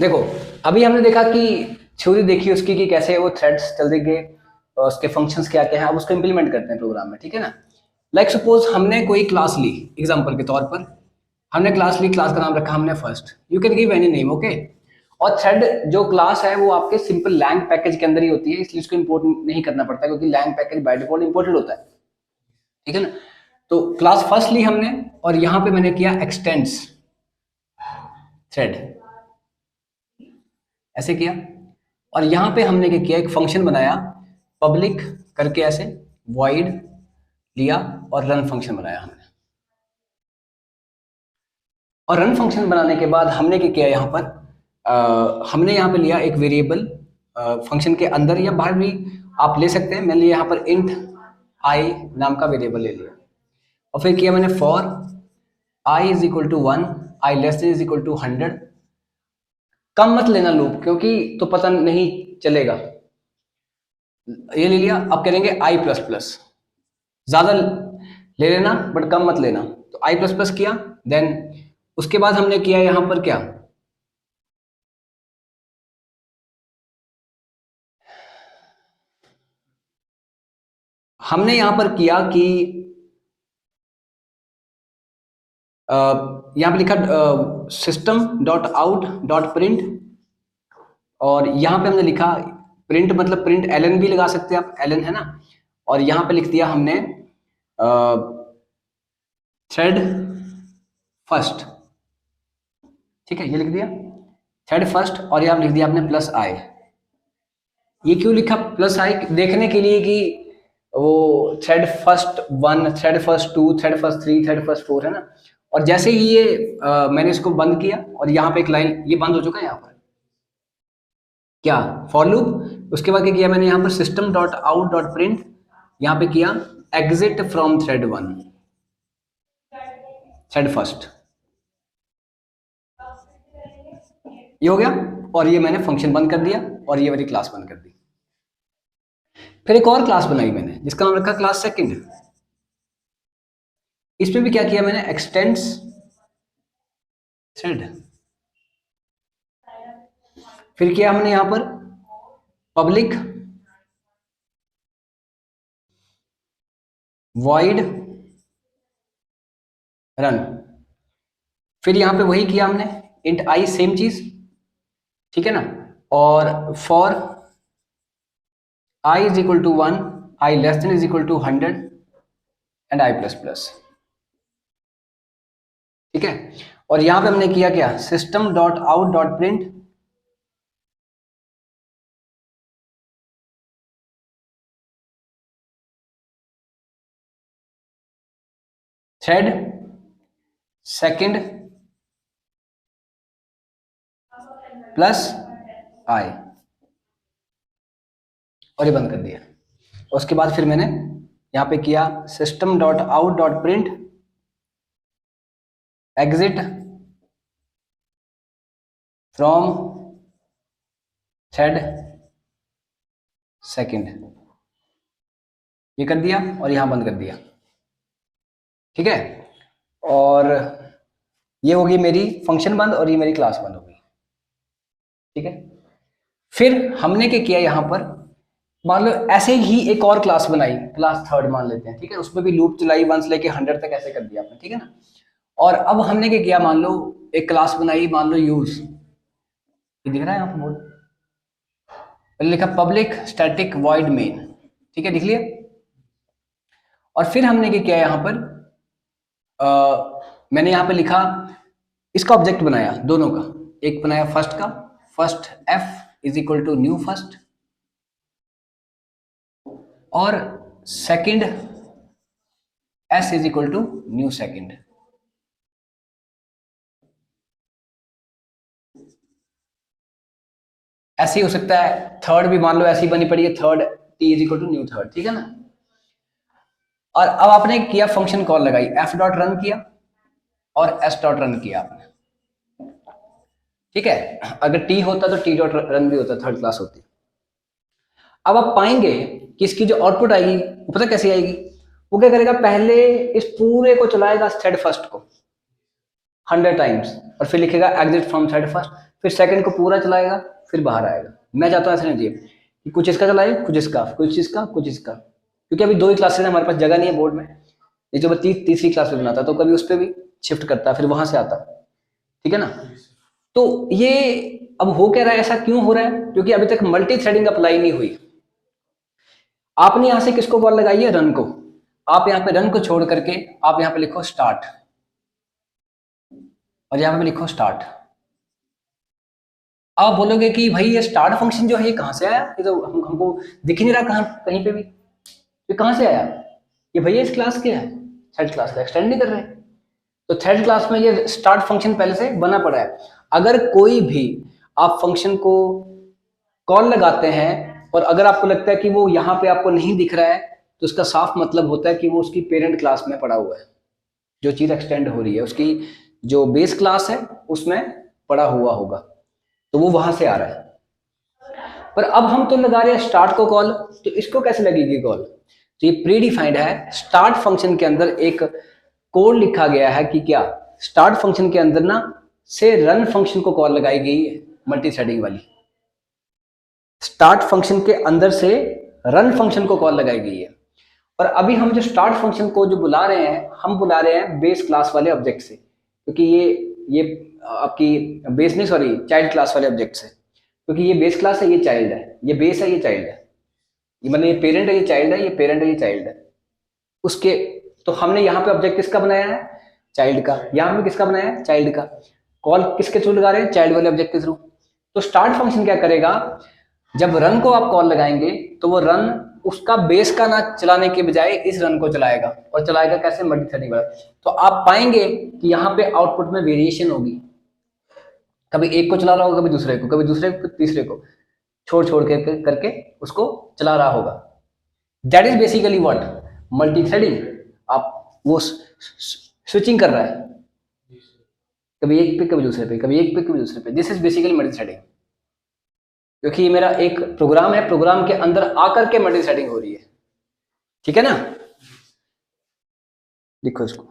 देखो, अभी हमने देखा कि थ्योरी देखी उसकी कि कैसे वो थ्रेड्स चल देंगे और उसके फंक्शंस क्या क्या हैं, अब उसको इंप्लीमेंट करते हैं प्रोग्राम में, ठीक है ना। लाइक सपोज हमने कोई क्लास ली, एग्जांपल के तौर पर हमने क्लास ली, क्लास का नाम रखा हमने first, you can give any name, okay. और थ्रेड जो क्लास है वो आपके सिंपल लैंग पैकेज के अंदर ही होती है, इसलिए उसको इंपोर्ट नहीं करना पड़ता क्योंकि lang package by default imported होता है, ठीक है ना। तो क्लास फर्स्ट ली हमने और यहाँ पे मैंने किया एक्सटेंड्स थ्रेड, ऐसे किया। और यहाँ पे हमने क्या किया, एक फंक्शन बनाया पब्लिक करके, ऐसे void लिया और रन फंक्शन बनाया हमने। और रन फंक्शन बनाने के बाद हमने क्या किया यहाँ पर, हमने यहाँ पे लिया एक वेरिएबल फंक्शन के अंदर या बाहर भी आप ले सकते हैं। मैंने लिया यहाँ पर इंट आई नाम का वेरिएबल ले लिया और फिर किया मैंने for I is equal to 1, I less than is equal to 100। कम मत लेना लूप क्योंकि तो पता नहीं चलेगा, ये ले लिया। अब करेंगे आई प्लस प्लस, ज्यादा ले लेना बट कम मत लेना, तो आई प्लस प्लस किया। देन उसके बाद हमने किया यहां पर क्या, हमने यहां पर किया कि यहां पे लिखा system dot out dot print, और यहां पे हमने लिखा प्रिंट, मतलब प्रिंट एलन भी लगा सकते हैं आप, एलन है ना। और यहां पे लिख दिया हमने थ्रेड फर्स्ट, ठीक है, ये लिख दिया थ्रेड फर्स्ट। और यहां लिख दिया आपने प्लस आई। ये क्यों लिखा प्लस आई, देखने के लिए कि वो thread first 1, thread first 2, thread first 3, thread first 4 है ना। और जैसे ही ये मैंने इसको बंद किया और यहाँ पे एक लाइन, ये बंद हो चुका है यहाँ पर क्या, फॉर लूप। उसके बाद क्या किया मैंने यहाँ पर system dot out dot print, यहाँ पे किया exit from thread 1, thread first, ये हो गया। और ये मैंने फंक्शन बंद कर दिया और ये वाली क्लास बंद कर दी। फिर एक और क्लास बनाई मैंने जिसका नाम रखा क्लास सेकंड। इसमें भी क्या किया मैंने, एक्सटेंड्स थ्रेड। फिर किया हमने यहां पर पब्लिक void रन। फिर यहां पे वही किया हमने इंट आई, सेम चीज, ठीक है ना। और for I is equal to 1, I less than is equal to 100 and i plus plus, ठीक है। और यहां पे हमने किया क्या, system dot out dot print thread second plus i, और ये बंद कर दिया। उसके बाद फिर मैंने यहां पे किया system dot out dot print exit from thread second, ये कर दिया और यहां बंद कर दिया, ठीक है। और ये होगी मेरी फंक्शन बंद और ये मेरी क्लास बंद होगी, ठीक है। फिर हमने क्या किया यहां पर, मान लो ऐसे ही एक और क्लास बनाई, क्लास थर्ड मान लेते हैं, ठीक है। उसमें भी लूप चलाई 1 से लेके 100 तक, ऐसे कर दिया आपने, ठीक है ना। और अब हमने क्या किया, मान लो एक क्लास बनाई, मान लो यूज, ये दिख रहा है यहाँ पर बोर्ड, पहले लिखा पब्लिक स्टैटिक वॉइड मेन, ठीक है, लिख लिया। और फिर हमने क्या किया यहाँ पर, मैंने यहाँ पे लिखा इसका ऑब्जेक्ट बनाया दोनों का, एक बनाया फर्स्ट का, first f is equal to new first, और second s is equal to new second. ऐसे ही हो सकता है, थर्ड भी मान लो ऐसी बनी पड़ी है, third T is equal to new third, ठीक है ना। और अब आपने किया फंक्शन कॉल लगाई, एफ डॉट रन किया और एस डॉट रन किया आपने, ठीक है। अगर टी होता तो टी डॉट रन भी होता, थर्ड क्लास होती। अब आप पाएंगे कि इसकी जो आउटपुट आएगी वो पता कैसी आएगी, वो क्या करेगा, पहले इस पूरे को चलाएगा थ्रेड फर्स्ट को 100 टाइम्स और फिर लिखेगा एग्जिट फ्रॉम थ्रेड फर्स्ट, फिर सेकंड को पूरा चलाएगा, फिर बाहर आएगा। मैं चाहता हूँ ऐसा नहीं चाहिए कि कुछ इसका चलाए, कुछ इसका, कुछ इसका, कुछ इसका, क्योंकि अभी 2 ही क्लासेस है, हमारे पास जगह नहीं है बोर्ड में। ये जो मैं तीसरी क्लास में बनाता तो कभी उस पर भी शिफ्ट करता, फिर वहां से आता, ठीक है ना। तो ये अब हो क्या रहा है, ऐसा क्यों हो रहा है, क्योंकि अभी तक मल्टी थ्रेडिंग अप्लाई नहीं हुई। आपने यहां से किसको कॉल लगाई है, रन को। आप यहाँ पे रन को छोड़ करके आप यहाँ पे लिखो स्टार्ट, और यहाँ पे लिखो स्टार्ट। आप बोलोगे कि भाई ये स्टार्ट फंक्शन जो है ये कहाँ से आया, ये तो हमको दिख ही नहीं रहा कहीं पे भी, ये कहाँ से आया, ये भैया इस क्लास के है, थर्ड क्लास का एक्सटेंड नहीं कर रहे। तो थर्ड क्लास में ये स्टार्ट फंक्शन पहले से बना पड़ा है। अगर कोई भी आप फंक्शन को कॉल लगाते हैं और अगर आपको लगता है कि वो यहाँ पे आपको नहीं दिख रहा है, तो उसका साफ मतलब होता है कि वो उसकी पेरेंट क्लास में पड़ा हुआ है, जो चीज एक्सटेंड हो रही है उसकी जो बेस क्लास है उसमें पड़ा हुआ होगा, तो वो वहां से आ रहा है। पर अब हम तो लगा रहे हैं स्टार्ट को कॉल, तो इसको कैसे लगेगी कॉल, तो ये प्री डिफाइंड है। स्टार्ट फंक्शन के अंदर एक कोड लिखा गया है कि क्या स्टार्ट फंक्शन के अंदर ना से रन फंक्शन को कॉल लगाई गई है, मल्टी थ्रेडिंग वाली। स्टार्ट फंक्शन के अंदर से रन फंक्शन को कॉल लगाई गई है। और अभी हम जो स्टार्ट फंक्शन को जो बुला रहे हैं, हम बुला रहे हैं बेस क्लास वाले ऑब्जेक्ट से, क्योंकि ये आपकी बेस नहीं, सॉरी, चाइल्ड क्लास वाले ऑब्जेक्ट से, क्योंकि ये बेस क्लास है, ये चाइल्ड है, ये बेस है, ये चाइल्ड है, ये मतलब ये पेरेंट है, ये चाइल्ड है, ये पेरेंट है, ये चाइल्ड है उसके। तो हमने यहाँ पे ऑब्जेक्ट किसका बनाया है, चाइल्ड का। यहाँ पे किसका बनाया है, चाइल्ड का। कॉल किसके थ्रू लगा रहे हैं, चाइल्ड वाले ऑब्जेक्ट के थ्रू। तो स्टार्ट फंक्शन क्या करेगा, जब रन को आप कॉल लगाएंगे तो वो रन उसका बेस का ना चलाने के बजाय इस रन को चलाएगा, और चलाएगा कैसे, मल्टी थ्रेडिंग वाला। तो आप पाएंगे कि यहाँ पे आउटपुट में वेरिएशन होगी, कभी एक को चला रहा होगा, कभी दूसरे को, कभी दूसरे को, तीसरे को, छोड़ छोड़ के करके उसको चला रहा होगा। That is basically what, multi threading. आप वो स्विचिंग कर रहा है, कभी एक पे कभी दूसरे पे, कभी एक पे कभी दूसरे पे। This is basically multi threading, क्योंकि ये मेरा एक प्रोग्राम है, प्रोग्राम के अंदर आकर के मल्टी थ्रेडिंग हो रही है, ठीक है ना। देखो इसको,